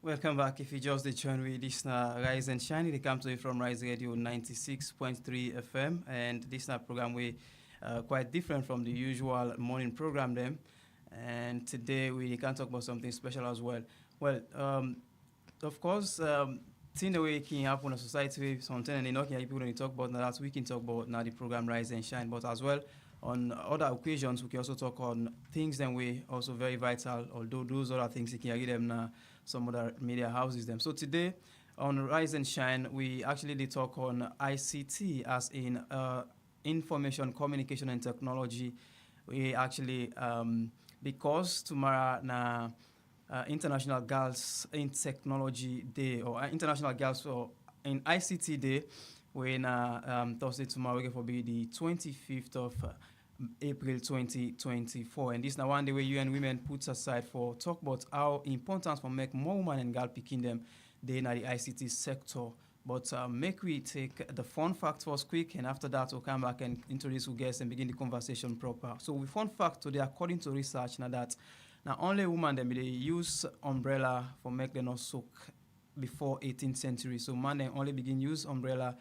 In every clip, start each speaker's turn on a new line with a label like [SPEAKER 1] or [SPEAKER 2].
[SPEAKER 1] Welcome back. If you just joined with listener Rise and Shine, they come to you from Rise Radio 96.3 FM, and this program we quite different from the usual morning program them. And today we can talk about something special as well. Well, of course, thing the way it can happen in a society, something and not people when talk about now that we can talk about now the program Rise and Shine, but as well on other occasions we can also talk on things that we also very vital. Although those other things you can get them now some other media houses them. So today on Rise and Shine, we actually did talk on ICT as in information communication and technology. We actually because tomorrow na International Girls in Technology Day or International Girls in ICT Day. When Thursday tomorrow we will be the 25th of April 2024, and this now one day where UN Women puts aside for talk about how important for make more women and girl picking them they in the ICT sector. But make we take the fun fact first quick, and after that we'll come back and introduce our guests and begin the conversation proper. So we fun fact today, according to research, now that now only women they use umbrella for make them not soak before 18th century. So man they only begin use umbrella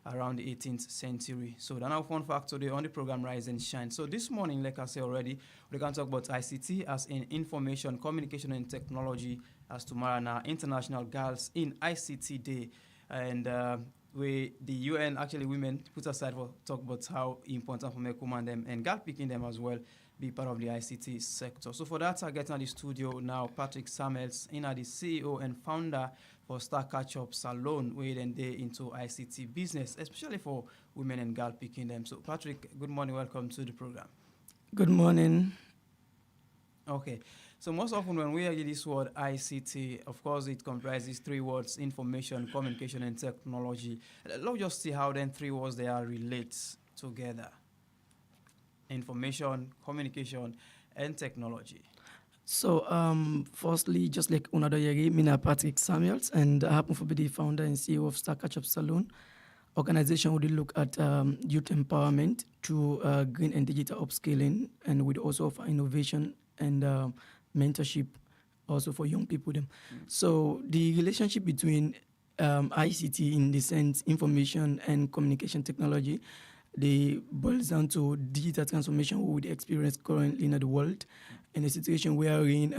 [SPEAKER 1] around the 18th century. So that's our fun fact today on the program Rise and Shine. So this morning, like I said already, we're going to talk about ICT as in information, communication and technology as tomorrow now International Girls in ICT Day. And the UN actually women put aside for talk about how important for make women them and girl picking them as well be part of the ICT sector. So for that, I get in the studio now Patrick Samuels, the CEO and founder for Star Catch-Up Salon, where then they into ICT business, especially for women and girl picking them. So Patrick, good morning, welcome to the program.
[SPEAKER 2] Good morning.
[SPEAKER 1] Okay, so most often when we hear this word ICT, of course it comprises three words: information, communication, and technology. Let's just see how then three words they are relate together: information, communication, and technology.
[SPEAKER 2] So, firstly, just like another year, I'm Patrick Samuels, and I happen to be the founder and CEO of Star Catch-Up Salon. Organization would look at youth empowerment through green and digital upscaling, and would also offer innovation and mentorship also for young people. Them. So the relationship between ICT in the sense information and communication technology, they boils down to digital transformation we would experience currently in the world, in a situation wherein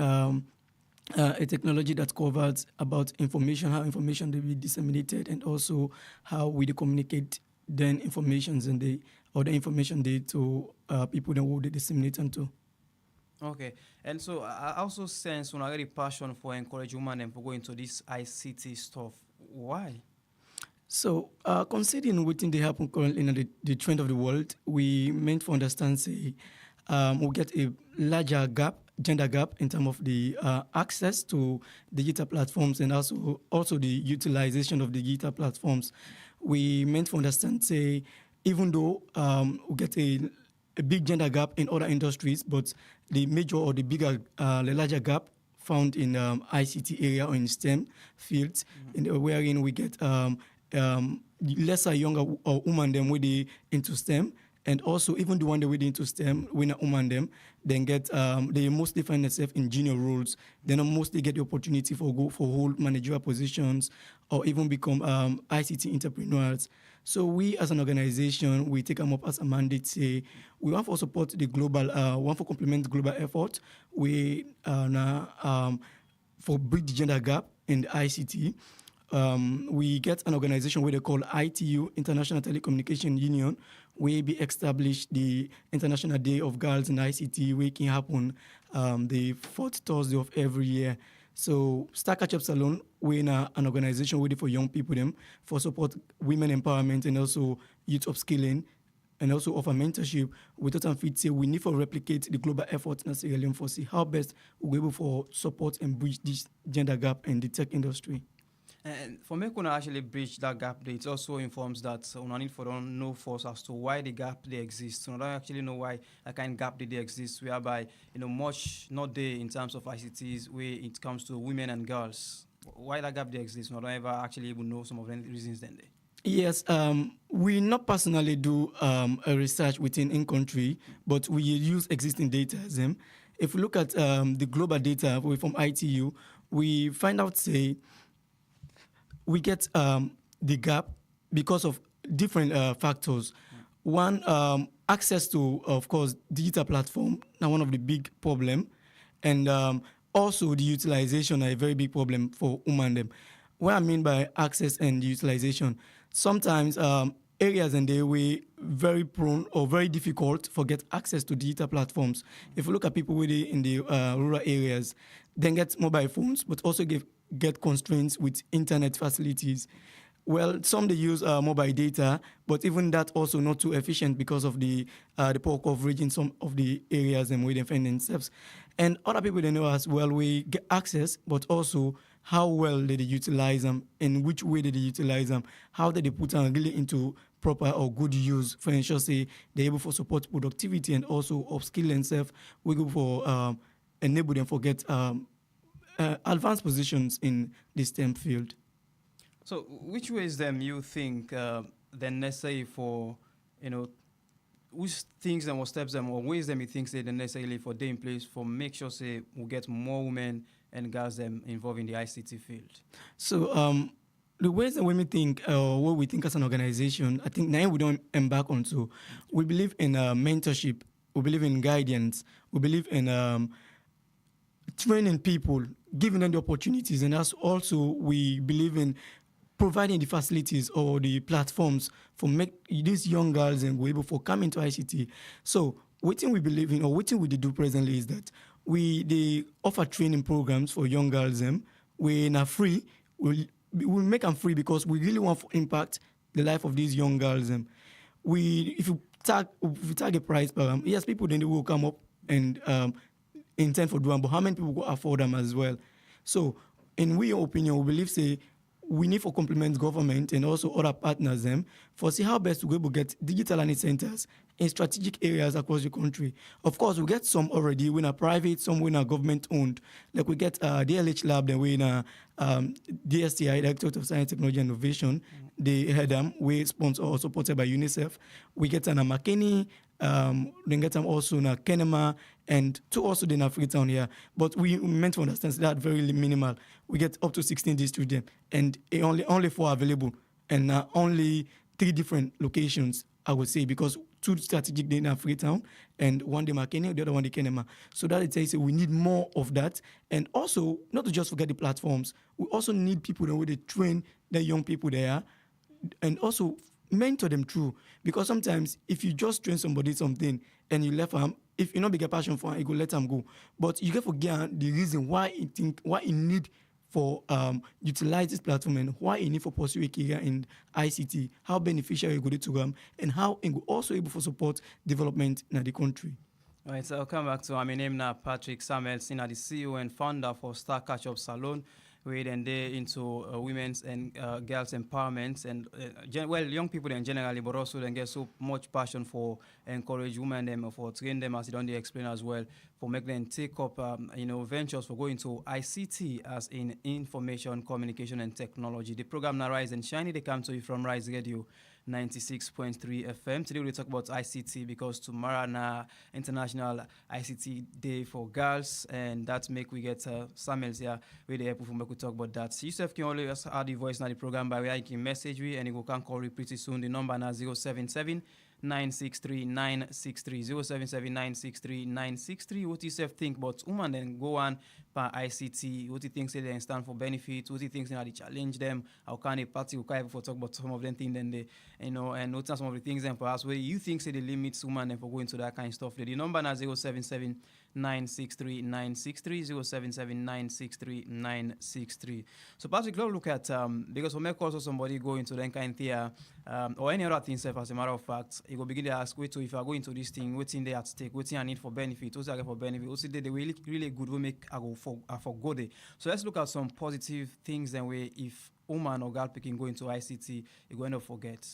[SPEAKER 2] a technology that covers about information, how information will be disseminated, and also how we communicate then informations and the information they to people that would disseminate to.
[SPEAKER 1] Okay, and so I also sense when I get a passion for encourage women and for going to this ICT stuff. Why?
[SPEAKER 2] So, considering what they happen currently in the trend of the world, we meant to understand, say, we get a larger gap, gender gap in terms of the access to digital platforms and also the utilization of digital platforms. We meant to understand, say, even though we get a big gender gap in other industries, but the major or the larger gap found in ICT area or in STEM fields, wherein we get lesser younger women than we they into STEM, and also even the one that we into STEM, we not women them, then get they mostly find themselves in junior roles. They not mostly get the opportunity for hold managerial positions or even become ICT entrepreneurs. So we as an organization, we take them up as a mandate. Say we want to support the global, want to complement global effort. We now for bridge the gender gap in the ICT. We get an organization where they call ITU, International Telecommunication Union, where we establish the International Day of Girls in ICT, which can happen the fourth Thursday of every year. So Star Catch-Up Salon, we're an organization ready for young people them for support women empowerment and also youth upskilling and also offer mentorship. We thought and fit say we need to replicate the global effort in Sierra Leone for see how best we're able for support and bridge this gender gap in the tech industry.
[SPEAKER 1] And for me, when I actually bridge that gap, it also informs that we need for don't know first as to why the gap they exist. We don't actually know why that kind of gap they exist, whereby much not there in terms of ICTs where it comes to women and girls. Why that gap they exist? We don't ever actually even know some of the reasons then they.
[SPEAKER 2] Yes, we not personally do a research within in country, but we use existing data. If we look at the global data from ITU, we find out, say, we get the gap because of different factors. One, access to, of course, digital platform, now one of the big problem, and also the utilization, a very big problem for women them. What I mean by access and utilization, sometimes areas and they were very prone or very difficult for get access to digital platforms. If you look at people really in the rural areas, then get mobile phones, but also get constraints with internet facilities. Well, some they use mobile data, but even that also not too efficient because of the poor coverage in some of the areas and where they find themselves. And other people they know as well, we get access, but also how well did they utilize them, in which way did they utilize them, how did they put them really into proper or good use. For instance, say they're able for support productivity and also upskill themselves. We go for enable them for get advanced positions in the STEM field.
[SPEAKER 1] So, which ways them you think they're necessary for, which things and what steps them or ways them you think they're necessarily for day in place for make sure say we get more women and girls them involved in the ICT field?
[SPEAKER 2] So the ways that women think, what we think as an organization, I think now we don't embark on. So we believe in mentorship, we believe in guidance, we believe in training people, giving them the opportunities, and that's also we believe in providing the facilities or the platforms for make these young girls and we able for coming to ICT. So what thing we believe in or what thing we do presently is that they offer training programs for young girls. We are free. We make them free because we really want to impact the life of these young girls. If you tag a price program, yes, people then they will come up and intend for doing, but how many people will afford them as well? So in we opinion, we believe say we need for complement government and also other partners for see how best we will get digital learning centers in strategic areas across the country. Of course, we get some already. We're private, some we're government owned. Like we get DLH Lab, then we're DSTI, Directorate of Science, Technology and Innovation. They had them. We sponsor or supported by UNICEF. We get an McKinney, then get them also in Kenema, and two also in Freetown here. But we meant to understand that very minimal. We get up to 16 districts and only 4 available, and only 3 different locations, I would say, because 2 strategic in Freetown and 1 in McKinney, the other 1 in Kenema. So that it says we need more of that, and also not to just forget the platforms. We also need people that will train the young people there, and also mentor them through, because sometimes if you just train somebody something and you left them, if you not big a passion for him, you go let them go. But you get forget the reason why he need for utilize this platform and why he need for pursue a career in ICT, how beneficial it could to them, and how it could also able for support development in the country.
[SPEAKER 1] All right, so I'll come back to my name now, Patrick Samuelson, the CEO and founder for Star Catch Up Salon. We're then there into women's and girls empowerment and young people then generally, but also then get so much passion for encourage women them for train them as they explain as well, for make them take up ventures for going to ICT as in information communication and technology. The program now Rise and Shiny, they come to you from Rise Radio 96.3 FM. Today we talk about ICT because tomorrow na International ICT Day for Girls, and that make we get Samuels here where they help for make we talk about that. Yourself can always add the voice now the program by where you can message we and you can call you pretty soon. The number now 077 963 963 077 963 963. What you self think about women then go on by ICT? What you think say they stand for benefits? What you think say they challenge them? How can a party who can for talk about some of them things then they and notice some of the things and perhaps where you think say the limits women then for going to that kind of stuff. The number now 077 963 963 077 963 963. So Patrick, let's look at because we may also somebody go into that kind of theater or any other thing self as a matter of fact, you go begin to ask wait if I go into this thing, what's in there at stake, what's in I need for benefit, what's I get for benefit, what's they really really good will make I go for go there. So let's look at some positive things then where if woman or girl picking go into ICT, you're going to forget.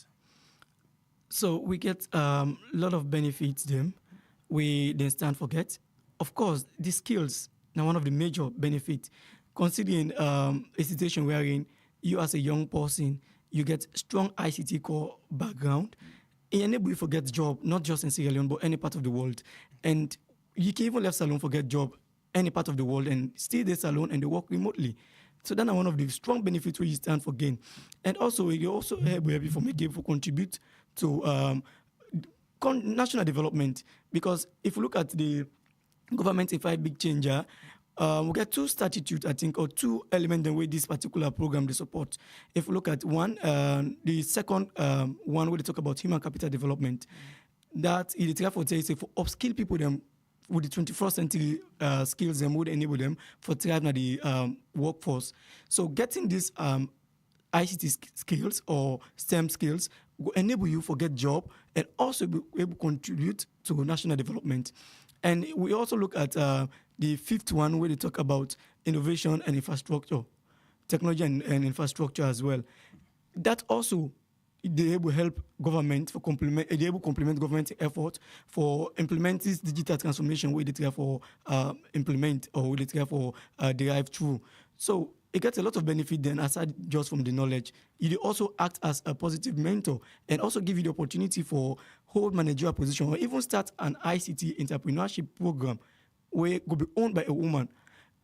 [SPEAKER 2] So we get a lot of benefits them. We then stand forget. Of course, the skills now one of the major benefits. Considering a situation wherein you as a young person, you get strong ICT core background, it enables you to get job, not just in Sierra Leone, but any part of the world. And you can even left salon for get job any part of the world and stay there alone and they work remotely. So that's one of the strong benefits we stand for gain. And also, we also help for make able contribute to national development. Because if you look at the government, if I big changer, we get two statutes, I think, or two elements in way this particular program they support. If we look at one, the second one where they talk about human capital development, that it is for upskill people them with the 21st century skills and would enable them for thriving at the workforce. So getting these ICT skills or STEM skills will enable you for get job and also be able to contribute to national development. And we also look at the fifth one where they talk about innovation and infrastructure, technology and infrastructure as well. That also they able help government for they able complement government effort for implement this digital transformation where they try for implement or where they try for derive through. So it gets a lot of benefit then aside just from the knowledge. You also act as a positive mentor and also give you the opportunity for hold managerial position or even start an ICT entrepreneurship program where it could be owned by a woman.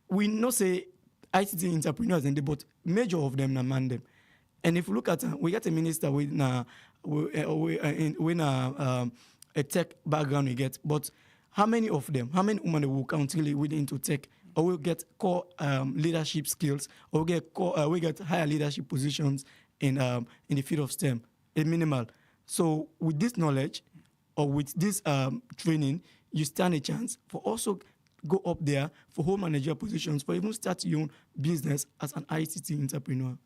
[SPEAKER 2] We know say ICT entrepreneurs and they but major of them na man them. And if you look at we get a minister with a tech background we get, but how many of them, how many women will count really within into tech or will get core leadership skills or we get higher leadership positions in the field of STEM? A minimal. So with this knowledge or with this training, you stand a chance for also go up there for whole managerial positions, for even start your own business as an ICT entrepreneur.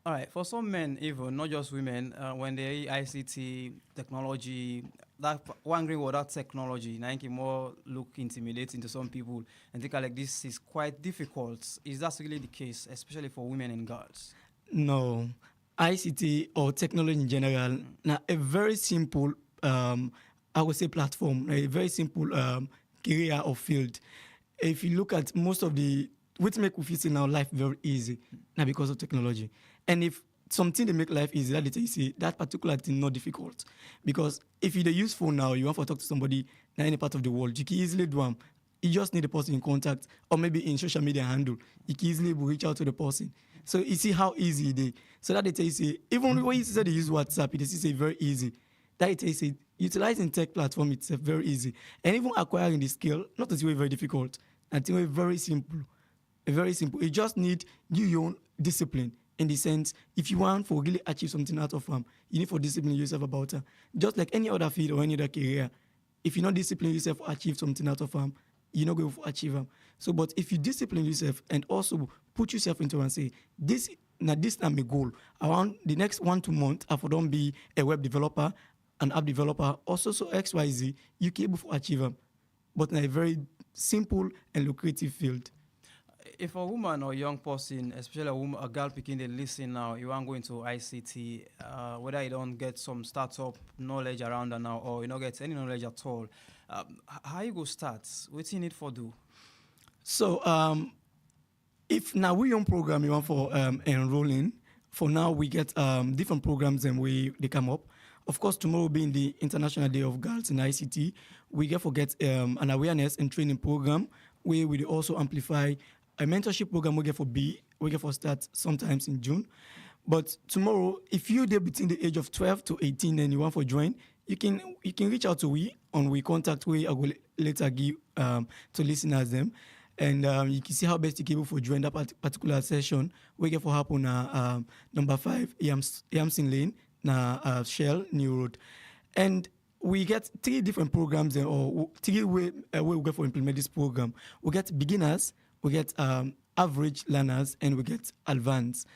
[SPEAKER 1] All right, for some men, even not just women, when they ICT technology, that wondering what that technology, now it more look intimidating to some people and think like this is quite difficult. Is that really the case, especially for women and girls?
[SPEAKER 2] No, ICT or technology in general, now a very simple, I would say platform, a very simple career or field. If you look at most of the, which make we feel now life very easy, now because of technology. And if something they make life easy, that they say that particular thing not difficult. Because if you use phone now, you want to talk to somebody in any part of the world, you can easily do them. You just need a person in contact or maybe in social media handle. You can easily reach out to the person. So you see how easy it is. So that they say, even when you say they use WhatsApp, it is very easy. That they say utilizing tech platform it's very easy. And even acquiring the skill, not as very difficult. I think it's very simple. Very simple. You just need your own discipline. In the sense, if you want to really achieve something out of you need to discipline yourself about it. Just like any other field or any other career, if you not discipline yourself to achieve something out of you're not going to achieve them. So, but if you discipline yourself and also put yourself into and say, this is my goal. Around the next 1-2 months, I don't be a web developer, an app developer, also so XYZ, you can able to achieve them. But in a very simple and lucrative field.
[SPEAKER 1] If a woman or young person, especially a girl picking the listen now, you want to go into ICT, whether you don't get some startup knowledge around that now or you don't get any knowledge at all, how you go start? What do you need for do?
[SPEAKER 2] So if now we young program you want for enrolling, for now we get different programs and they come up. Of course, tomorrow being the International Day of Girls in ICT, we get an awareness and training program where we also amplify a mentorship program we get for start sometimes in June. But tomorrow, if you're there between the age of 12 to 18 and you want to join, you can reach out to we contact we I will later give to listeners them. And you can see how best you can able for join that particular session. We get for happen number 5 Yamson Lane na Shell New Road. And we get 3 different programs or 3 way we get for implement this program. We get beginners, we get average learners, and we get advanced.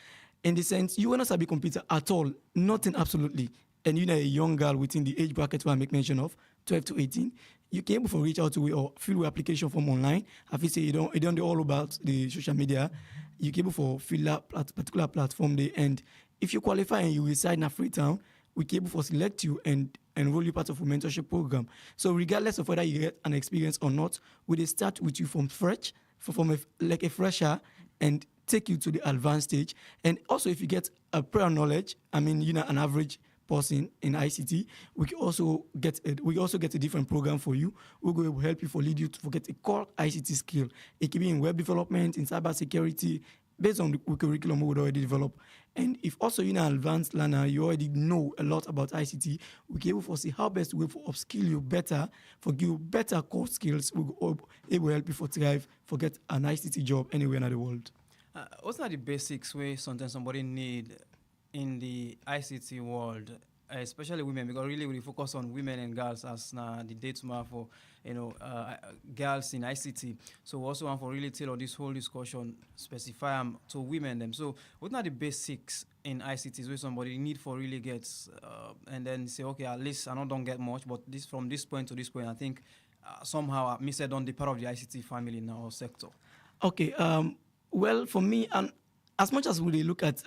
[SPEAKER 2] In the sense, you will not be computer at all, nothing absolutely. And you know a young girl within the age bracket where I make mention of, 12 to 18, you can able to reach out to we or fill your application form online. If you say you don't know all about the social media, you can able to fill that particular platform there. And if you qualify and you reside in a Freetown, we can able to select you and enroll you part of a mentorship program. So regardless of whether you get an experience or not, we start with you from fresh, like a fresher, and take you to the advanced stage. And also if you get a prior knowledge, I mean, you know, an average person in ICT, we also get a different program for you. We're going to help you for lead you to get a core ICT skill. It can be in web development, in cybersecurity, based on the curriculum we would already develop. And if also you're an advanced learner, you already know a lot about ICT, we can able to see how best we upskill you better, for give you better core skills, we will able help you for thrive, for get an ICT job anywhere in the world.
[SPEAKER 1] What's not the basics where sometimes somebody need in the ICT world, especially women, because really we focus on women and girls as the day tomorrow for girls in ICT. So we also want for really tailor this whole discussion, specify them to women them. So what are the basics in ICT where somebody need for really gets and then say, okay, at least I don't get much, but this from this point to this point, I think somehow I missed on the part of the ICT family in our sector.
[SPEAKER 2] Okay, well, for me, as much as we look at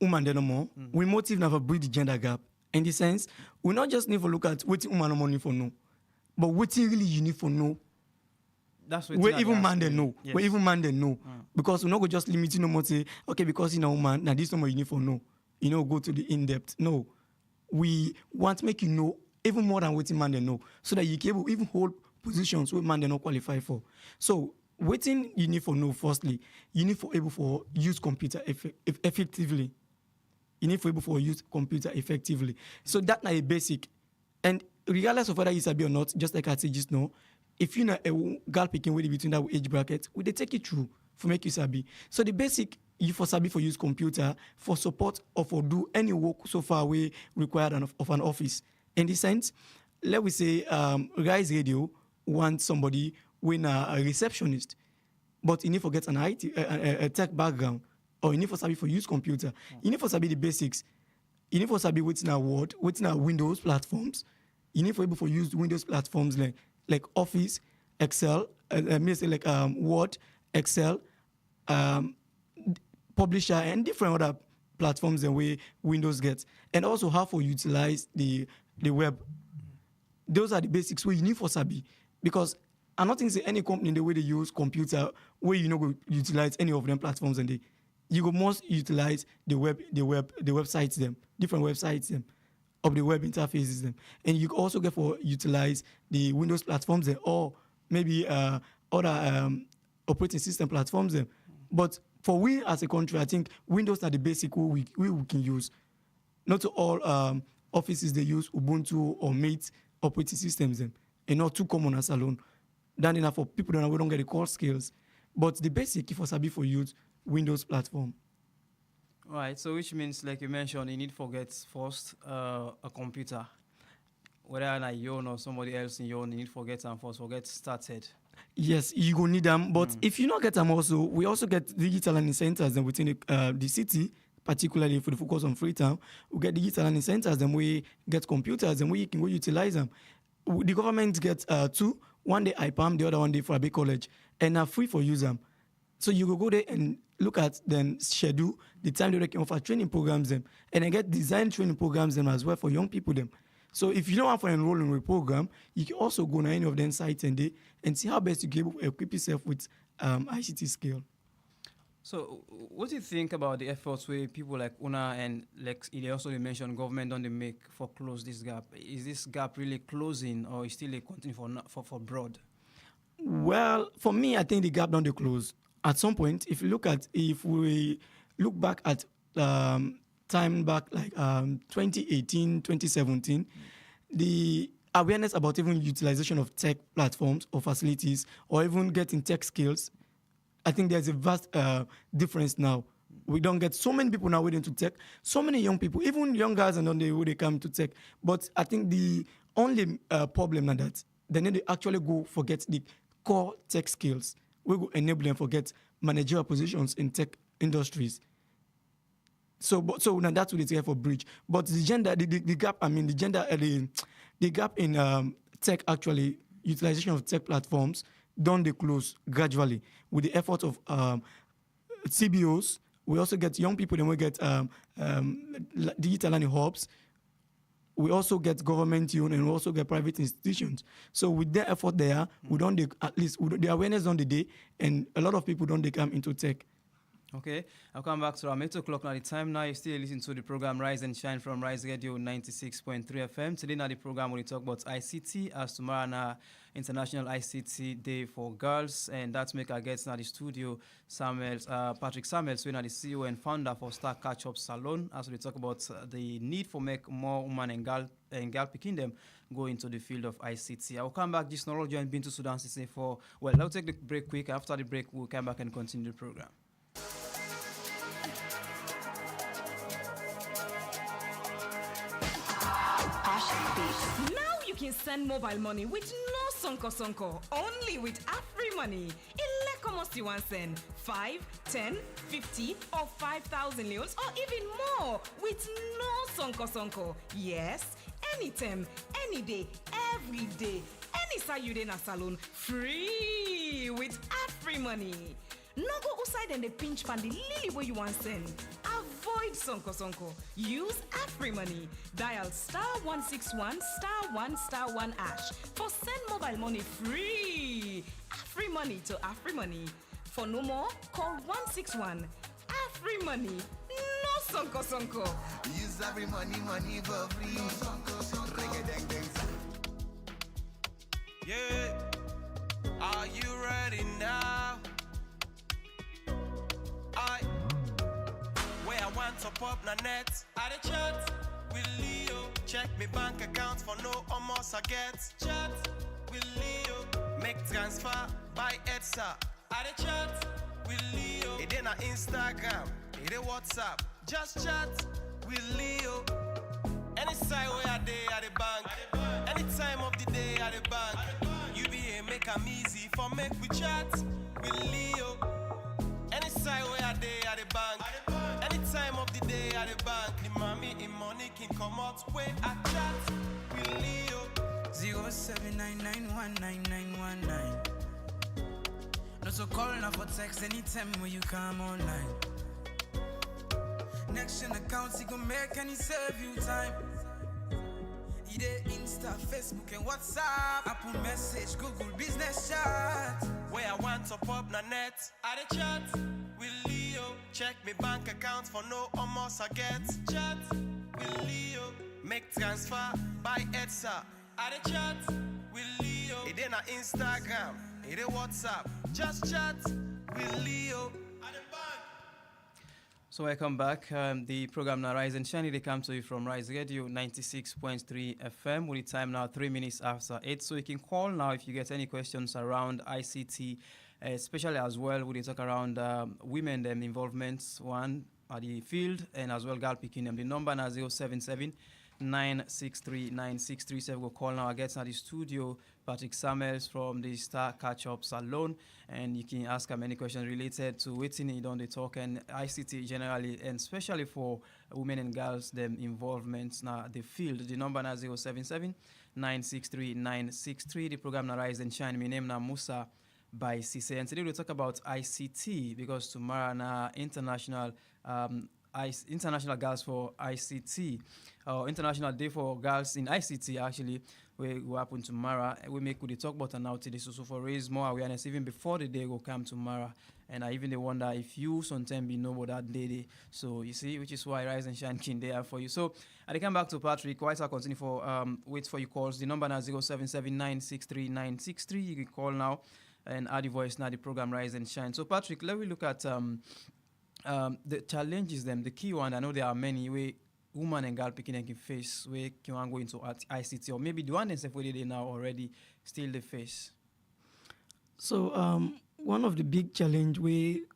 [SPEAKER 2] woman no more, we motive never bridge the gender gap. In the sense, we not just need to look at what woman no money for no, but what really you need for no.
[SPEAKER 1] That's what
[SPEAKER 2] where even man they know.
[SPEAKER 1] Yes.
[SPEAKER 2] Where even man they know. Because we're not go just limit no more say, okay, because you know woman, now this number you need for no. You know, go to the in-depth. No. We want to make you know even more than what man they know. So that you can able even hold positions where man they not qualify for. So waiting you need for know firstly, you need for able for use computer effectively. You need for able for use computer effectively. So that's not a basic. And regardless of whether you sabi or not, just like I said just now, if you're not a girl picking with between that age bracket, will they take it through for make you sabi? So the basic you for sabi for use computer for support or for do any work so far away required of an office. In this sense, let we say Rise Radio wants somebody when a receptionist, but you need to get an IT a tech background. Or you need for sabi for use computer. You need for sabi the basics. You need for sabi what's in our Word, what's in our Windows platforms. You need for able for use Windows platforms like Office, Excel, like Word, Excel, Publisher, and different other platforms the way Windows gets. And also how to utilize the web. Those are the basics where you need for sabi. Because I'm not thinking any company in the way they use computer where you know go utilize any of them platforms and you go most utilize the websites them, different websites them, of the web interfaces them. And you also get for utilize the Windows platforms them, or maybe other operating system platforms them. But for we as a country, I think Windows are the basic we can use. Not to all offices they use Ubuntu or Mate operating systems them, and not too common as alone. Than enough for people that we don't get the core skills. But the basic for sabi for use Windows platform.
[SPEAKER 1] Right, so which means, like you mentioned, you need to get first a computer. Whether like you or somebody else in your, you need to get them first, or get started.
[SPEAKER 2] Yes, you go need them. But if you not get them also, we also get digital learning centers and within the city, particularly for the focus on Freetown, we get digital learning centers and we get computers and we can go utilize them. The government gets two, one day IPAM, the other one day for a big college, and are free for use them. So you go there and look at them schedule the time they can offer training programs them, and then get design training programs them as well for young people them. So if you don't want to enroll in a program, you can also go to any of them sites and see how best you can able to equip yourself with ICT skill.
[SPEAKER 1] So what do you think about the efforts where people like Una and like they also mentioned government don't they make for close this gap? Is this gap really closing or is still a continue for broad?
[SPEAKER 2] Well, for me, I think the gap don't close. At some point, if we look back at time back like 2018, 2017, the awareness about even utilization of tech platforms or facilities or even getting tech skills, I think there's a vast difference now. We don't get so many people now waiting to tech, so many young people, even young guys and they come to tech. But I think the only problem is that they need to actually go forget the core tech skills. We will enable them to get managerial positions in tech industries. So now that's what it's here for bridge. But the gender, the gap, I mean, the gap in tech actually, utilization of tech platforms, don't they close gradually with the effort of CBOs. We also get young people, then we get digital learning hubs. We also get government-owned and we also get private institutions. So with their effort there, we don't at least the awareness on the day, and a lot of people don't come into tech.
[SPEAKER 1] Okay, I'll come back to around 8 o'clock now. The time now, you still listen to the program Rise and Shine from Rise Radio 96.3 FM. Today now the program we talk about ICT as tomorrow now International ICT Day for Girls, and that's make our guests now the studio Samuels, Patrick Samuels, who is the CEO and founder for Star Catch Up Salon, as we talk about the need for make more women and girl picking them go into the field of ICT. I will come back just now join Bintu Sudan for well, I'll take the break quick. After the break, we'll come back and continue the program.
[SPEAKER 3] Now you can send mobile money with no sonko, only with AfriMoney. Ilé como si want send 5, 10, 50 or 5,000 leons or even more with no sonko. Yes, anytime, any day, every day, any side you in a salon, free with AfriMoney. No go outside and the pinch pan the lily where you want send. Avoid sonko. Use AfriMoney. Dial *161 *1 # for send mobile money free. AfriMoney to AfriMoney. For no more, call 161. AfriMoney. No sonko.
[SPEAKER 4] Use AfriMoney for free. No sonko.
[SPEAKER 5] Yeah. Are you ready now? I want to pop na net. I the chat with Leo. Check me bank account for no almost I get. Chat with Leo. Make transfer by Etsa. I the chat with Leo. It in a Instagram. It in WhatsApp. Just chat with Leo. Any side where I day at the bank. Any time of the day at the bank. You be here make 'em easy for make we chat with Leo. Any side where I day at the bank. Any time of the day at the bank. The mommy in money can come out where I chat with Leo.
[SPEAKER 6] 0799199919. No so call now for text anytime when you come online. Next gen accounts you can make any save you time. Either Insta, Facebook and WhatsApp, Apple Message, Google Business Chat.
[SPEAKER 5] Where I want to pop na net. I the chat with Leo. Check me bank account for no almost I get. Chat with Leo. Make transfer by Etsa. I the chat with Leo. It in a Instagram. It in WhatsApp. Just chat with Leo.
[SPEAKER 1] So welcome back. The program now Rise and Shine, they come to you from Rise Radio 96.3 FM. With the time now 3 minutes after 8. So you can call now if you get any questions around ICT, especially as well we talk around women them involvements one at the field and as well girl picking them. The number now 077 963 9637. Go call now. I get at the studio Patrick Samuels from the Star Catch Up Salon, and you can ask him any questions related to waiting it on the talk and ICT generally, and especially for women and girls them involvements now the field. The number now 077 963 963. The program now Rise and Shine. My name now Musa by Cisse, and today we'll talk about ICT because tomorrow now International International Girls for ICT, International Day for Girls in ICT actually, will happen tomorrow. We talk about an out today, so for raise more awareness even before the day will come tomorrow. And I even wonder if you sometimes be know about that day. So you see, which is why Rise and Shine King there for you. So I come back to Patrick. While I continue for wait for your calls. The number now 0779639663. You can call now and add the voice now the program Rise and Shine. So Patrick, let me look at the challenges them. The key one, I know there are many way woman and girl picking can face where can go into ICT, or maybe the one themselves where they now already still the face.
[SPEAKER 2] So one of the big challenge we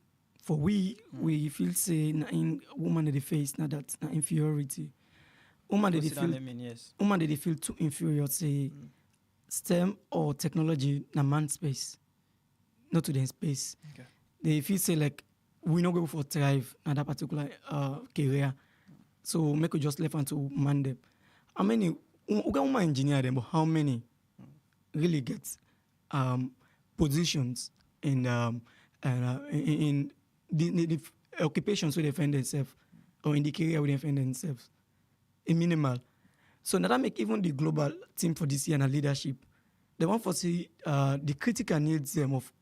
[SPEAKER 2] feel say in woman that they face now that inferiority. Woman that they feel too inferior, say STEM or technology na man space, not to the space.
[SPEAKER 1] Okay.
[SPEAKER 2] They feel say like we not go for thrive in that particular career. So make we just left and to man them. How many woman engineer them, but how many really get positions in the occupations where they find themselves or in the career where they find themselves? A minimal. So now that make even the global team for this year and leadership, they want to see the critical needs them of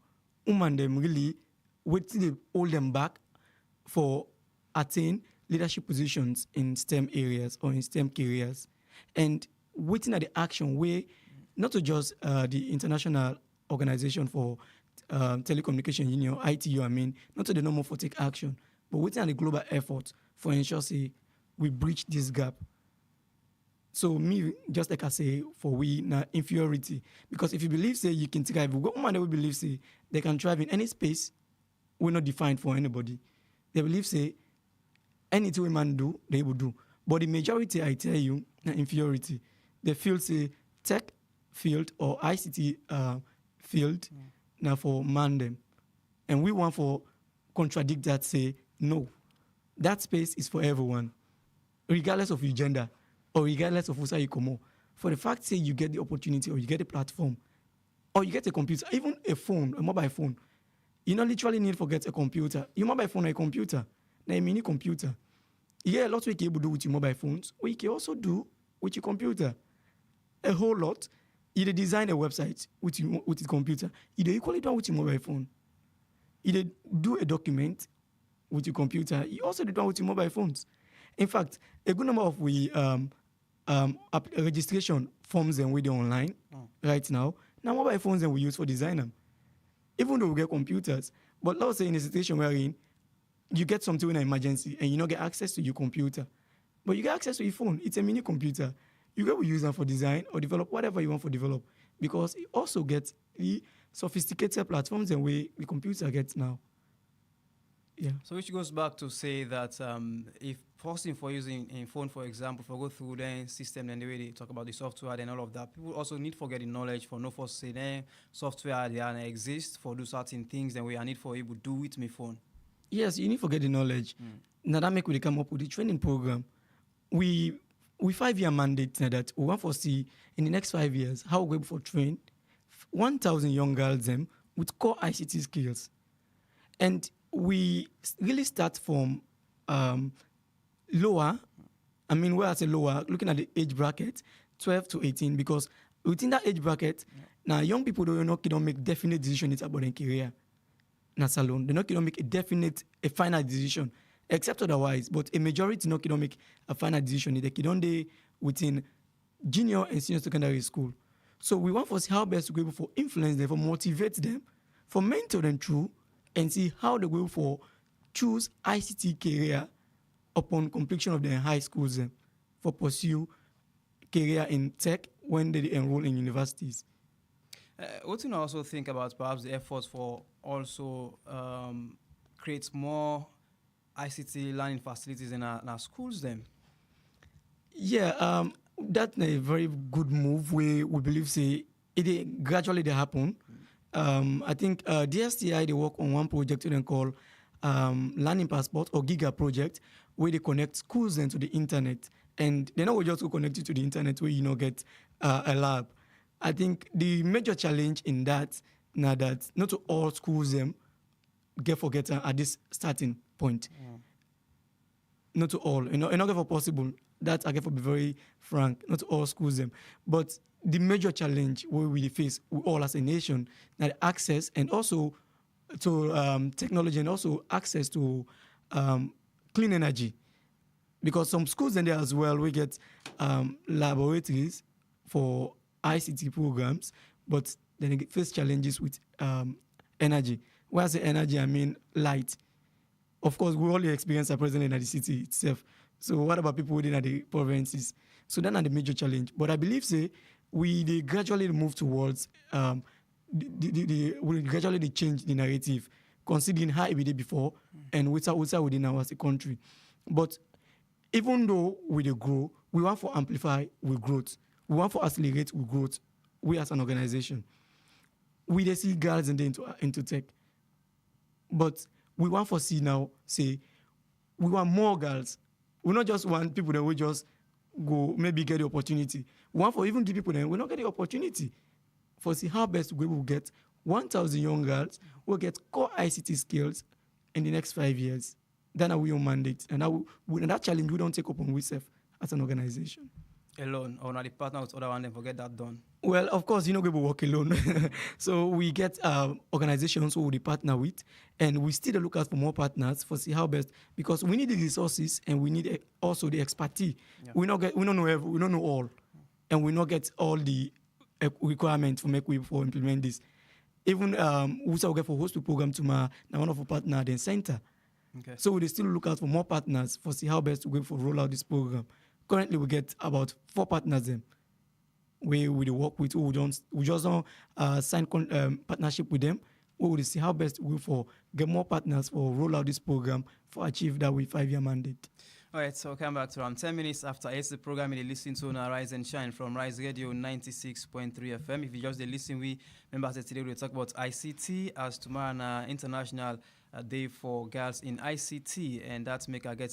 [SPEAKER 2] women them really waiting to hold them back for attain leadership positions in STEM areas or in STEM careers. And waiting at the action where not to just the International Organization for Telecommunication Union, ITU, not to the normal for take action, but waiting at the global effort for ensure say we bridge this gap. So me, just like I say, for we na inferiority. Because if you believe say you can thrive, we got women that will believe say they can thrive in any space, we're not defined for anybody. They believe say anything a man do, they will do. But the majority, I tell you, na inferiority. They feel say tech field or ICT field now for man them. And we want for contradict that, say no. That space is for everyone, regardless of your gender or regardless of who you come on. For the fact say you get the opportunity or you get a platform or you get a computer, even a phone, a mobile phone, you don't literally need to get a computer. Your mobile phone or a computer, now a mini computer. Yeah, a lot we can able to do with your mobile phones, or you can also do with your computer. A whole lot. You design a website with your computer. You equally do with your mobile phone. You do a document with your computer. You also do it with your mobile phones. In fact, a good number of registration forms and we do online right now. Now mobile phones and we use for design them. Even though we get computers, but let's say in a situation wherein you get something in an emergency and you don't get access to your computer, but you get access to your phone. It's a mini computer. You can use them for design or develop whatever you want to develop, because it also gets the sophisticated platforms and way the computer gets now. Yeah.
[SPEAKER 1] So which goes back to say that if forcing for using a phone, for example, for go through the system and the way they talk about the software and all of that, people also need to get the knowledge for no for say then software they exist for do certain things and we are need for able to do with my phone.
[SPEAKER 2] Yes, you need to get the knowledge. Now that make we come up with the training program. We 5-year mandate now that we want to see in the next 5 years how we're able to train 1,000 young girls them with core ICT skills. And we really start from lower, where I say lower, looking at the age bracket, 12 to 18, because within that age bracket, now young people don't make definite decisions about their career. Not alone. They don't make a final decision, except otherwise. But a majority don't make a final decision. They don't within junior and senior secondary school. So we want to see how best to be able to influence them, for motivate them, for mentor them through, and see how they will for choose ICT career upon completion of their high schools for pursue career in tech when they enroll in universities.
[SPEAKER 1] What do you also think about perhaps the efforts for also create more ICT learning facilities in our schools then?
[SPEAKER 2] Yeah, that's a very good move. We believe say it gradually they happen. I think DSTI they work on one project they call Learning Passport or Giga project, where they connect schools then to the internet, and they not just go connect you to the internet where you get a lab. I think the major challenge in that now that not to all schools them get at this starting point. Not to all, not get for possible. That I get for be very frank. Not to all schools them, but the major challenge we face, we all as a nation, that access and also to technology and also access to clean energy, because some schools in there as well we get laboratories for ICT programs, but then they face challenges with energy. When I say energy, I mean light. Of course, we only experience a present in the city itself. So what about people within the provinces? So that's the major challenge. But I believe, they gradually move towards we gradually change the narrative, considering how it did before and what's within our country. But even though we grow, we want to amplify with growth. We want to accelerate with growth. We as an organization, we see girls into tech, but we want to see now. Say we want more girls. We not just want people that will just go maybe get the opportunity. We want for even the people that will not get the opportunity. For see how best we will get 1,000 young girls will get core ICT skills in the next 5 years. Then we will mandate, and that challenge we don't take up on ourselves as an organization.
[SPEAKER 1] alone or not the partner with other one, then forget that done.
[SPEAKER 2] Well, of course, you know, people work alone. So we get organizations who we partner with, and we still look out for more partners for see how best, because we need the resources and we need also the expertise.
[SPEAKER 1] Yeah.
[SPEAKER 2] We don't know all, and we not get all the requirements for make we for implement this. Even we also get for host the program to my now one of our partner then center.
[SPEAKER 1] Okay.
[SPEAKER 2] So we still look out for more partners for see how best to go for roll out this program. Currently, we get about 4 partners them. We work with, we just don't sign partnership with them. We will see how best we for get more partners for roll out this program for achieve that with 5-year mandate.
[SPEAKER 1] All right, so come back to around 10 minutes after it's the program you listen to now Rise and Shine from Rise Radio 96.3 FM. If you just listen, we remember that today we'll talk about ICT as tomorrow International Day for Girls in ICT, and that's make I get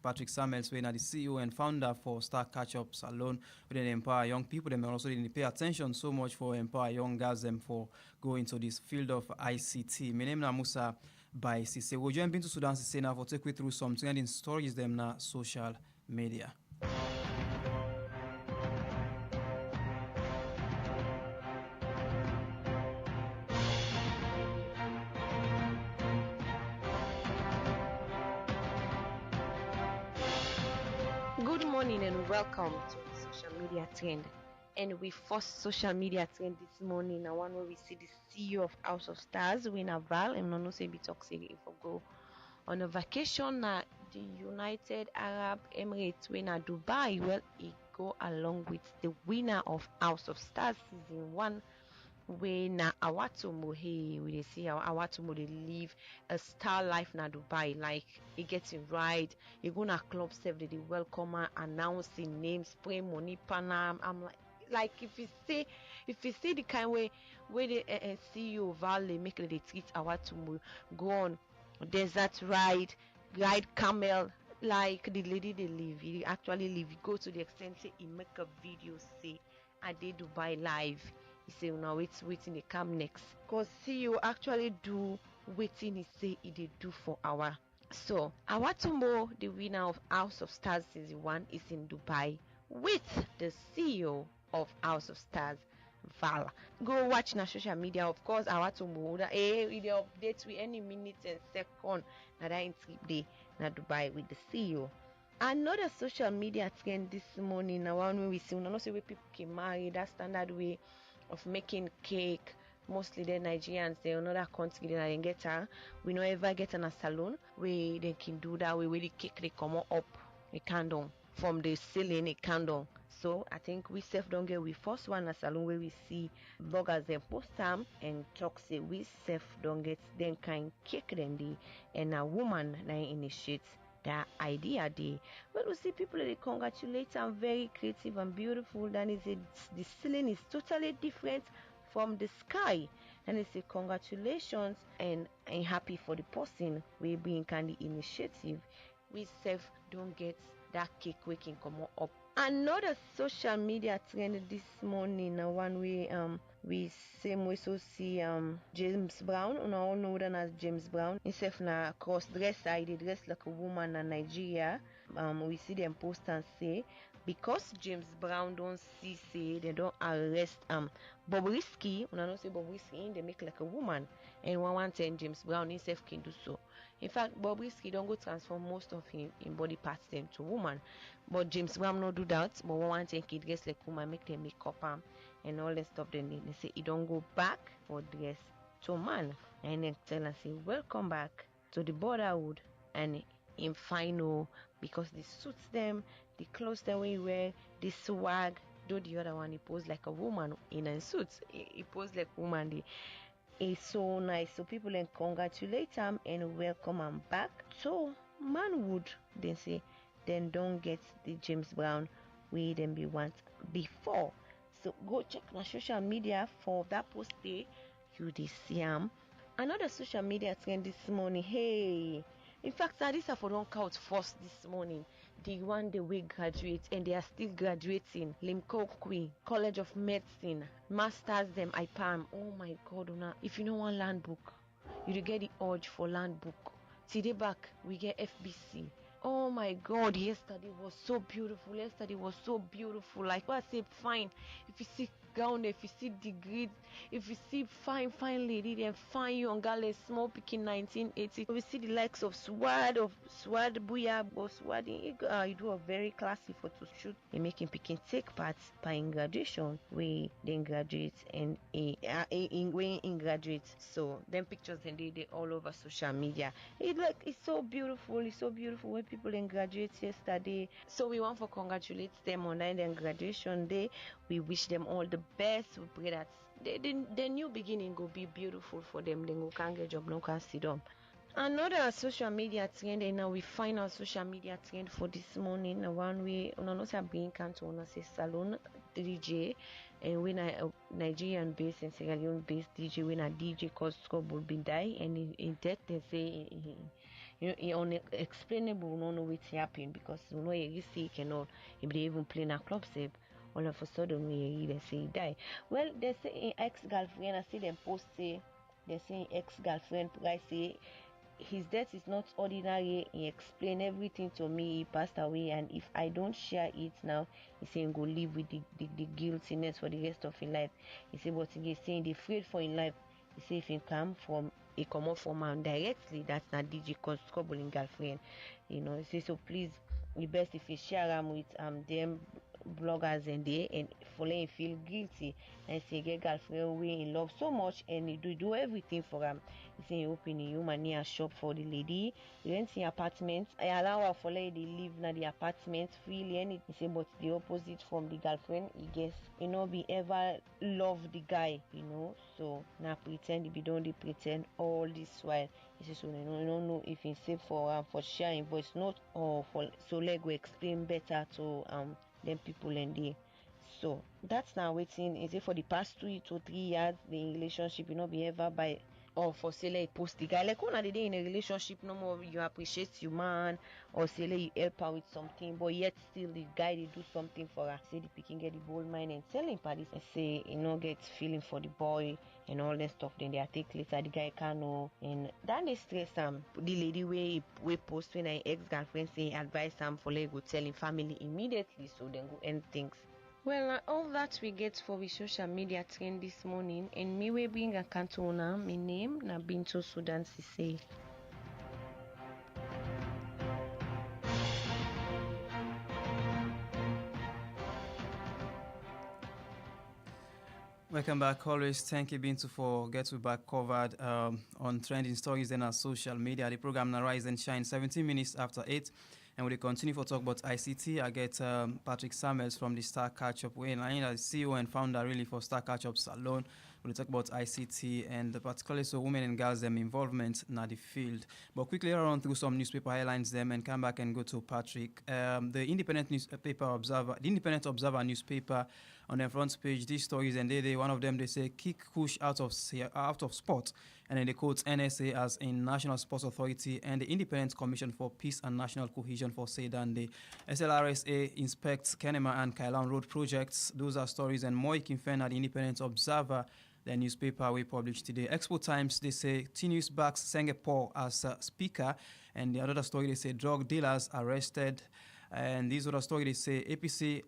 [SPEAKER 1] Patrick Samuels, who is the CEO and founder for Star Catch-Up Salon, who then empower young people. They also didn't pay attention so much for empower young girls them for going to this field of ICT. My name is Musa by Sise. We'll join Bintu Sudan Sise now for take you through some trending stories them na social media.
[SPEAKER 7] Good morning and welcome to the social media trend. And we first social media trend this morning. Now one where we see the CEO of House of Stars, Winner Val, and no say be talk say if we go on a vacation na the United Arab Emirates winner Dubai. Well, he go along with the winner of House of Stars season 1. When na Awatomo, hey, we dey see how Awatomo they live a star life na Dubai. Like he gets it right. He go na club self they welcome her, announcing names, spray money panam. I'm like if you see the kind way where the CEO Vale make they treat Awatomo, go on desert ride camel. Like the lady they live, he actually live. He go to the extent say he make a video say I did Dubai live. He say now waiting they come next. Cause CEO actually do waiting he say he did do for our. So Awatomo, the winner of House of Stars season 1, is in Dubai with the CEO of House of Stars, Val. Go watch na social media, of course. Awatomo that we dey update with any minute and second. Na that in trip day na Dubai with the CEO. Another social media trend this morning, now one way we see, we not say where people can marry, that standard way of making cake. Mostly the Nigerians, they another country they get her. We no ever get in a salon where they can do that way where the cake they come up a candle from the ceiling a candle. So I think we self don't get we first one a salon where we see bloggers they post them and talk say we self don't get then kind cake them the and a woman na initiates that idea day. When we see people they congratulate and very creative and beautiful, then is it the ceiling is totally different from the sky. And they say congratulations and I'm happy for the person we being kind of initiative. We self don't get that cake we can come up. Another social media trend this morning, one way we same way so see James Brown, and all know that as James Brown. Himself na cross dresser, he dress like a woman in Nigeria. We see them post and say because James Brown don't see say they don't arrest Bobrisky, when I don't say Bobrisky, they make like a woman. And 110 James Brown himself can do so. In fact, Bobrisky don't go transform most of him in body parts them to woman. But James Brown not do that. But 110 kid dress like woman, make them make up and all that stuff they need. They say he don't go back or dress to man. And then tell and say welcome back to the borderhood and in final because this suits them, the clothes that we wear, the swag. Though the other one he posed like a woman in a suit, he posed like woman. It's so nice. So people then congratulate him and welcome him back. So manwood then say then don't get the James Brown we then be want before. So go check my social media for that post day. You did see him. Another social media trend this morning. Hey, in fact, this I for don't count first this morning. The one they will graduate and they are still graduating. Limco Queen, College of Medicine, Masters them IPAM. Oh my God, Una. If you know one land book, you get the urge for land book. Today back we get FBC. Oh my God, yesterday was so beautiful. Yesterday was so beautiful. Like what I say, fine. If you see gown, if you see degrees, if you see fine lady, then fine young girl, a small picking 1980. We see the likes of Swad, Booyah, or Swad. You do a very classy photo shoot. They making picking take part by in graduation. We then graduate and in graduate. So then pictures and they all over social media. It's so beautiful. It's so beautiful when people then graduate yesterday. So we want to congratulate them on their graduation day. We wish them all the best. We pray that the new beginning will be beautiful for them. Then we can get job, no can sit down. Another social media trend, and now we find our social media trend for this morning. One way, not a being can't say salon DJ, and when a Nigerian based and Sierra Leone based DJ, when a DJ called Scoble be die, and in death they say unexplainable, no know what's happening because you see cannot if they even play in a club save. All of a sudden, they say he die. Well, they say ex-girlfriend. I see them post say they say ex-girlfriend. I say his death is not ordinary. He explained everything to me. He passed away, and if I don't share it now, he saying go live with the guiltiness for the rest of his life. He said, but he saying they afraid for his life. He say if he come out from him directly, that's not DJ cause troubling girlfriend. He say so please, the best if you share them with them bloggers and they and for letting feel guilty and say get girlfriend we in love so much and he do everything for him. He say he open a human near shop for the lady, rent the apartment, I allow her for lady live na the apartment freely and he say but the opposite from the girlfriend he guess be ever love the guy, so now pretend if you don't they pretend all this while. He says so you don't know if he's safe for sharing voice note or for so let go explain better to them people and they. So that's now waiting. Is it for the past 2 to 3 years the relationship be ever by or for say like post the guy like one of the day in a relationship no more you appreciate your man or say like you help her with something but yet still the guy they do something for her. Say the picking get the bold mind and selling parties and say get feeling for the boy and all that stuff. Then they take later the guy can't know and then they stress the lady we post when I ex-girlfriend say advise for like go telling family immediately so then go end things. Well, all that we get for the social media trend this morning, and me we being a cantona, my name na Binto Sudan Sise.
[SPEAKER 1] Welcome back. Always thank you, Bintu, for get you back covered on trending stories and our social media. The program now Rise and Shine 17 minutes after 8. And we continue for talk about ICT. I get Patrick Samuels from the Star Catch Up. When I am the CEO and founder really for Star Catch Up Salon. We'll talk about ICT and particularly so women and girls them involvement in the field. But quickly run through some newspaper headlines them and come back and go to Patrick. The Independent Observer newspaper on their front page, these stories and one of them they say kick Kush out of sport, and then they quote NSA as in National Sports Authority and the Independent Commission for Peace and National Cohesion for Sedan. The SLRSA inspects Kenema and Kailan Road projects. Those are stories and more you can find at the Independent Observer, the newspaper we published today. Expo Times, they say T-News backs Singapore as speaker, and the other story they say drug dealers arrested. And this other story, they say APC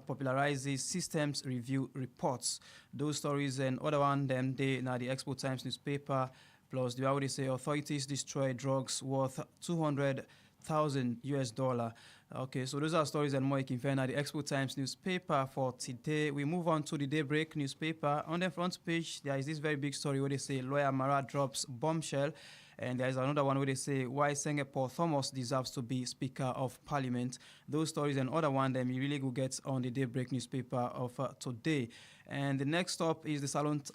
[SPEAKER 1] popularizes systems review reports. Those stories and other one, them they now the Expo Times newspaper, plus the way they say authorities destroy drugs worth $200,000. Okay, so those are stories and more you can find at the Expo Times newspaper for today. We move on to the Daybreak newspaper. On the front page, there is this very big story where they say lawyer Mara drops bombshell. And there is another one where they say why Singapore Thomas deserves to be Speaker of Parliament. Those stories and other one them you really go get on the Daybreak newspaper of today. And the next stop is the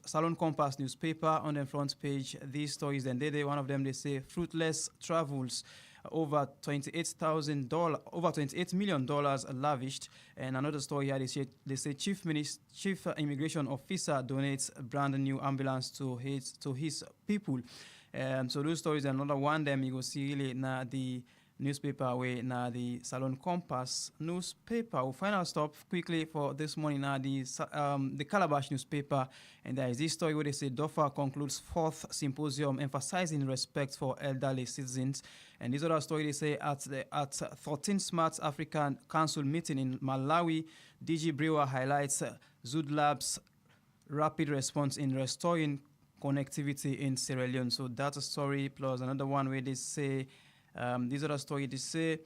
[SPEAKER 1] Salon Compass newspaper. On the front page, these stories and one of them they say fruitless travels. Over $28 million lavished. And another story here, they say chief immigration officer donates a brand new ambulance to his people. So those stories, another one, them you go see really now the newspaper way na the Salon Compass newspaper. We'll final stop quickly for this morning now the Calabash newspaper, and there is this story where they say DOFA concludes 4th symposium emphasizing respect for elderly citizens. And this other story they say at 13th Smart African Council meeting in Malawi, DG Brewer highlights Zud Labs rapid response in restoring connectivity in Sierra Leone. So that's a story, plus another one where they say this other story they say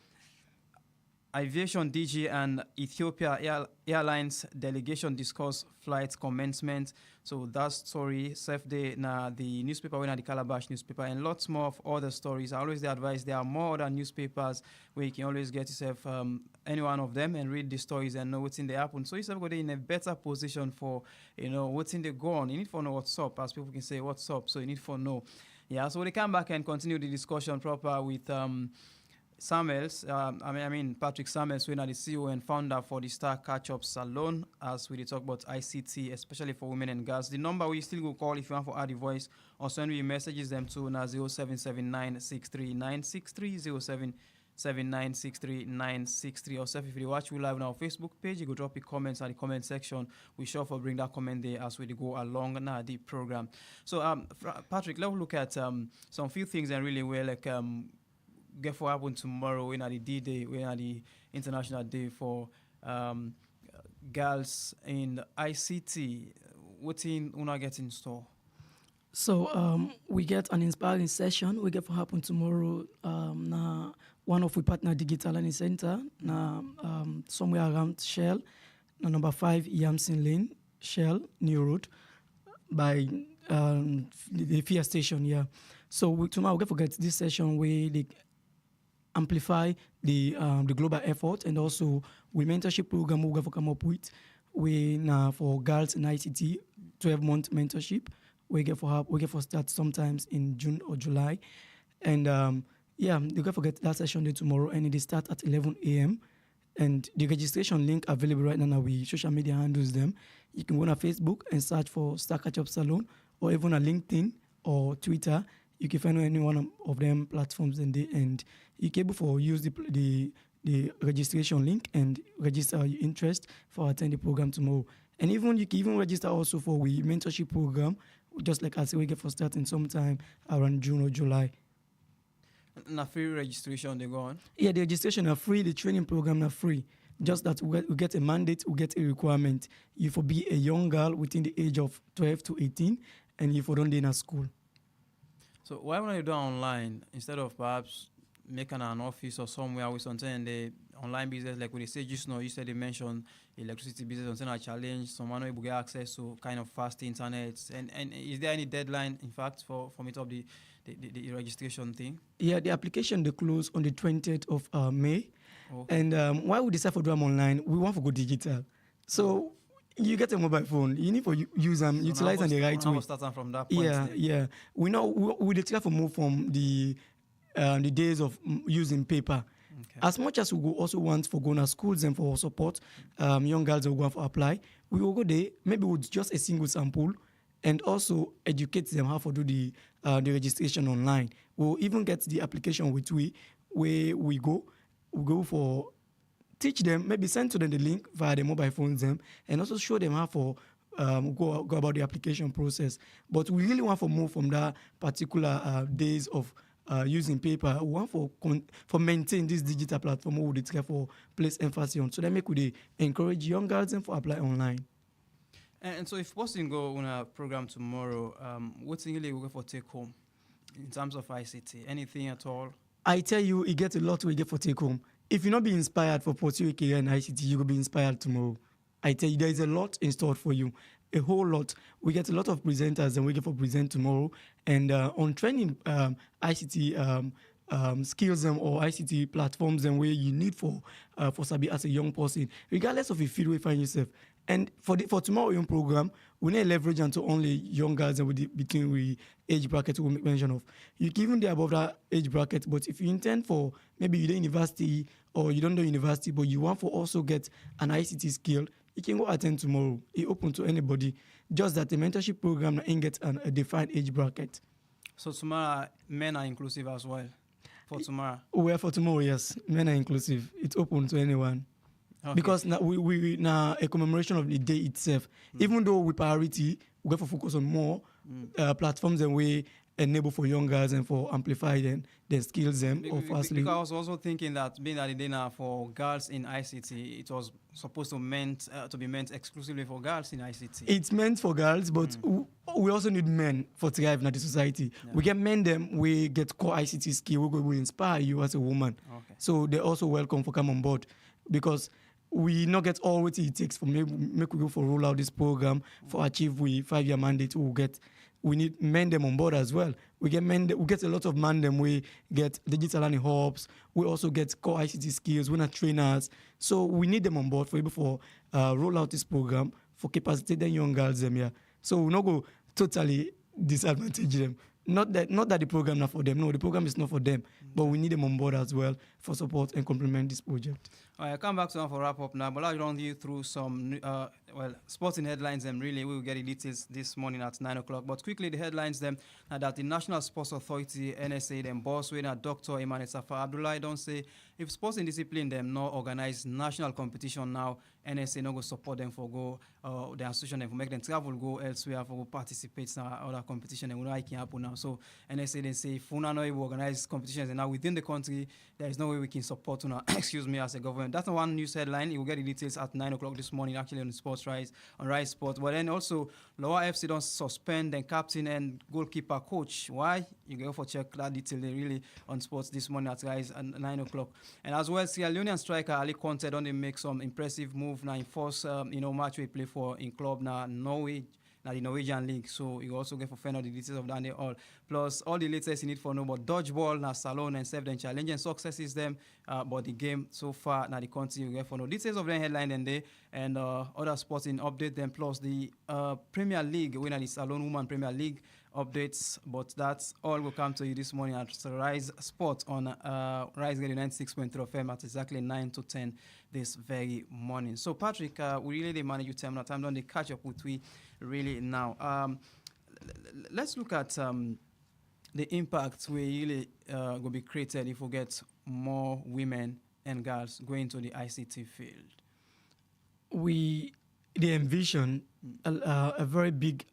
[SPEAKER 1] Aviation DG and Ethiopia Airlines delegation discuss flight commencement. So that story, Safe Day, na the newspaper, when the Calabash newspaper, and lots more of other stories. I always advise there are more other newspapers where you can always get yourself any one of them and read the stories and know what's in the happen. So yourself in a better position for what's in the go on. You need to know what's up, as people can say what's up. So you need to know. Yeah. So we come back and continue the discussion proper with Samuels, Patrick Samuels, we are the CEO and founder for the Star Catch-Up Salon, as we talk about ICT, especially for women and girls. The number we still go call if you want to add a voice or send me messages them to 0779639630, 0779639630, or if you watch we live on our Facebook page, you go drop your comments at the comment section. We sure for bring that comment there as we go along now the program. So Patrick, let's look at some few things and really well get what happen tomorrow in the D-Day, in the International Day for girls in ICT. What in una get in store?
[SPEAKER 2] So we get an inspiring session. We get what happen tomorrow. One of we partner Digital Learning Center. Somewhere around Shell, number 5 Yamson Lane, Shell, New Road, by the Fia Station. Yeah. So tomorrow we get forget this session where they amplify the global effort, and also we mentorship program we going to come up with for girls in ICT 12-month mentorship. We get for start sometimes in June or July, and you can forget that session day tomorrow, and it start at 11 a.m. And the registration link available right now. We social media handles them. You can go on Facebook and search for Star Catch-Up Salon, or even on LinkedIn or Twitter. You can find any one of them platforms, and you can able for use the registration link and register your interest for attend the program tomorrow. And even you can even register also for we mentorship program, just like I say we get for starting sometime around June or July.
[SPEAKER 1] Na free registration they go on?
[SPEAKER 2] Yeah, the registration are free, the training program are free. Just that we get a mandate, we get a requirement. You for be a young girl within the age of 12 to 18, and you for don't be in a school.
[SPEAKER 1] So why wouldn't you do it online instead of perhaps making an office or somewhere with something the online business, like when they say just now, you said they mentioned electricity business, something a challenge, someone able to get access to kind of fast internet, and is there any deadline in fact for meet up the registration thing?
[SPEAKER 2] Yeah, the application they close on the 20th of May. Okay. And why we decide for do them online, we want to go digital. So you get a mobile phone, you need to use them, so utilize them the right way.
[SPEAKER 1] Starting from that point.
[SPEAKER 2] Yeah. We know we declare for move from the days of using paper. Okay. As much as we also want for going to schools and for support, young girls will go for apply. We will go there, maybe with just a single sample, and also educate them how to do the registration online. We'll even get the application with where we go for teach them, maybe send to them the link via the mobile phones them, and also show them how to go about the application process. But we really want to move from that particular days of using paper. We want for maintain this digital platform we would care for place emphasis on. So that make we encourage young girls and for apply online.
[SPEAKER 1] And so if person go on a program tomorrow, what's really we go for take home in terms of ICT? Anything at all?
[SPEAKER 2] I tell you, it gets a lot we get for take home. If you not be inspired for pursuing a career in ICT, you will be inspired tomorrow. I tell you, there is a lot in store for you, a whole lot. We get a lot of presenters, and we get for present tomorrow. And on training ICT skills or ICT platforms and where you need for Sabi as a young person, regardless of the field where you find yourself. And for tomorrow young program, we need leverage into only young girls and between the age bracket we make mention of. You can even be above that age bracket, but if you intend for maybe you do university or you don't do university, but you want to also get an ICT skill, you can go attend tomorrow. It's open to anybody. Just that the mentorship program ain't get a defined age bracket.
[SPEAKER 1] So tomorrow men are inclusive as well. For tomorrow.
[SPEAKER 2] Well, for tomorrow, yes. Men are inclusive. It's open to anyone.
[SPEAKER 1] Okay.
[SPEAKER 2] Because now we now a commemoration of the day itself. Even though we priority, we have to focus on more platforms and we enable for young girls and for amplify their skills and
[SPEAKER 1] Because I was also thinking that being that the day now for girls in ICT, it was supposed to be meant exclusively for girls in ICT.
[SPEAKER 2] It's meant for girls, but we also need men for thrive in the society. Yeah. We get men them, we get core ICT skill, we inspire you as a woman. Okay. So they're also welcome for come on board because we not get all what it takes for make we go for roll out this program for achieve we 5-year mandate. We need men them on board as well. We get a lot of men them. We get digital learning hubs. We also get core ICT skills. We're not trainers, so we need them on board for able for roll out this program for capacitated young girls them. Yeah, so we not go totally disadvantage them. Not that the program not for them. No, the program is not for them. But we need them on board as well for support and complement this project.
[SPEAKER 1] All right, I come back to them for wrap up now, but I'll run you through some sporting headlines. And really, we will get the details this morning at 9 o'clock. But quickly, the headlines them that the National Sports Authority (NSA) them boss with Dr. Emmanuel Safa Abdullah don't say if sports and discipline them not organize national competition now, NSA no go support them for go the institution and for make them travel go elsewhere for go participate in other competition and we know it can happen now. So NSA they say if we not organize competitions and now within the country there is no way we can support excuse me as a government. That's one news headline. You will get the details at 9 o'clock this morning actually on Sports Rise on Rise Sport. But then also Lower FC don't suspend the captain and goalkeeper coach. Why? You go for check that detail really on Sports this morning at Rise at 9 o'clock. And as well, Sierra Leonean striker Ali Conte don't make some impressive move now in first match we play for in club now Norway. Now the Norwegian league, so you also get for find out the details of that and all. Plus all the latest you need for know about dodgeball, now Salon and Self then challenging successes them, but the game so far now the country you get for no details of the headline and day and other sporting update them plus the Premier League winner the Salon Women Premier League updates, but that's all will come to you this morning at Rise Sport on Rise Radio 96.3 FM at exactly 9 to 10 this very morning. So Patrick, we really manage your time. Time don't they catch up with we really now. Let's look at the impact we really will be created if we get more women and girls going to the ICT field.
[SPEAKER 2] They envision a very big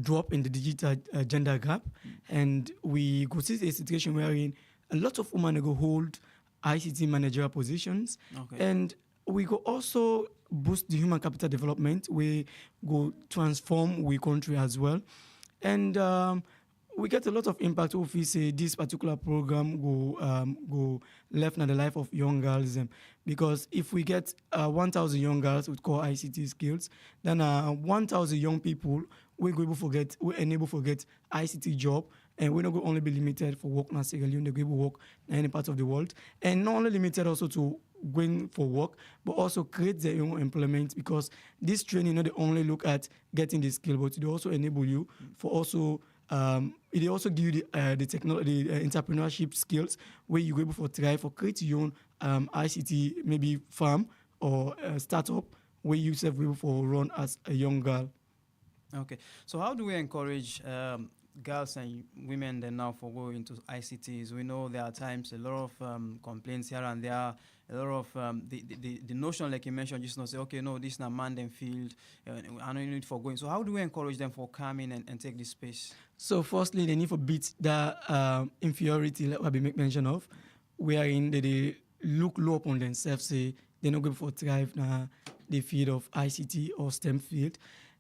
[SPEAKER 2] drop in the digital gender gap, and we go see a situation wherein a lot of women go hold ICT managerial positions, and we go also boost the human capital development. We go transform we country as well, and we get a lot of impact if we say this particular program go left in the life of young girls. Because if we get 1,000 young girls with core ICT skills, then 1,000 young people we enable to get ICT job, and we're not going to only be limited for work in Sierra Leone, they go work in any part of the world, and not only limited also to going for work, but also create their own employment, because this training not only look at getting the skill, but they also enable you for also it also give you the technology, entrepreneurship skills where you go able to try for create your own ICT maybe farm or startup where you self able for run as a young girl.
[SPEAKER 1] Okay, so how do we encourage girls and women then now for going into ICTs? We know there are times a lot of complaints here and there. A lot of the notion, like you mentioned, just not say, okay, no, this is not man them field, I don't need for going. So how do we encourage them for coming and take this space?
[SPEAKER 2] So firstly, they need to beat the inferiority like what we make mention of, wherein they look low upon themselves, say they're not going for thrive in the field of ICT or STEM field.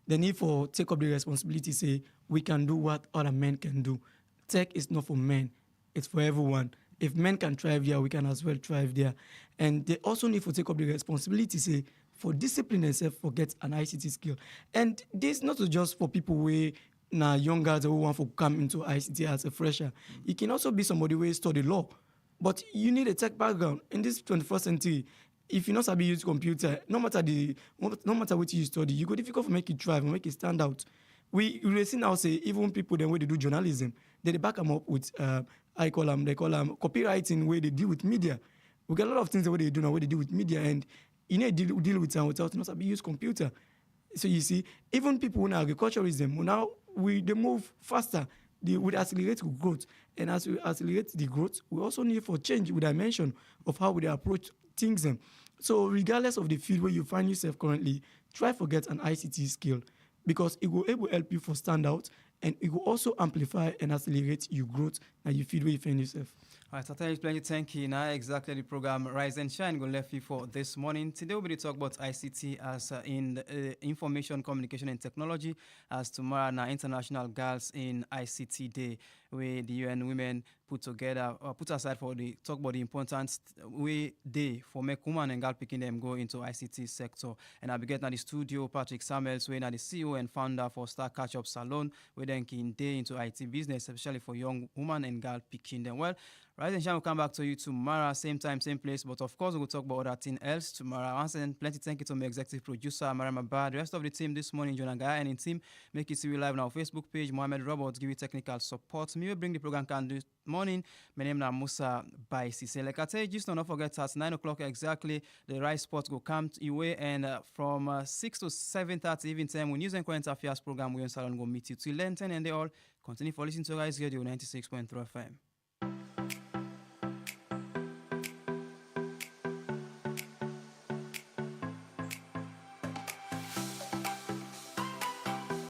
[SPEAKER 2] They need for take up the responsibility, say we can do what other men can do. Tech is not for men, it's for everyone. If men can thrive there, we can as well thrive there. And they also need to take up the responsibility, say, for discipline themselves, for get an ICT skill. And this not just for people who now young guys who want to come into ICT as a fresher. It can also be somebody who study law. But you need a tech background. In this 21st century, if you not sabi use computer, no matter what you study, you go difficult to make it thrive and make it stand out. We see now say even people then where they do journalism, they back them up with they call them copywriting where they deal with media. We get a lot of things that they do now where they deal with media, and you need to deal with them without not sabi use computer. So you see, even people in agriculturism now they move faster we accelerate growth. And as we accelerate the growth, we also need for change with dimension of how we approach things. So regardless of the field where you find yourself currently, try to get an ICT skill because it will able help you for stand out and it will also amplify and accelerate your growth and you field where you find yourself.
[SPEAKER 1] All right, so thank you. Now, exactly the program Rise and Shine go left you for this morning. Today we'll be talk about ICT as in Information, Communication and Technology, as tomorrow now International Girls in ICT Day, where the UN Women put aside for the talk about the importance way day for make women and girl picking them go into ICT sector. And I'll be getting at the studio Patrick Samuels, where now the CEO and founder for Star Catch Up Salon, where then can day into IT business, especially for young women and girl picking them. Well, Rise and Shine will come back to you tomorrow, same time, same place. But of course, we'll talk about other thing else tomorrow. Once again, plenty thank you to my executive producer, Mariam Abad, the rest of the team this morning, Jonah Gaya and in team. Make it see you live on our Facebook page. Mohammed Roberts give you technical support. Me will bring the program can do morning. My name is Musa Baisi. So like I tell you, just don't forget at 9 o'clock exactly, the Rise Sports will come your way. And from 6 to 7:30 even time, when News and Current Affairs program, we on Salon go meet you till 10 and they all continue for listening to Rise Radio 96.3 FM.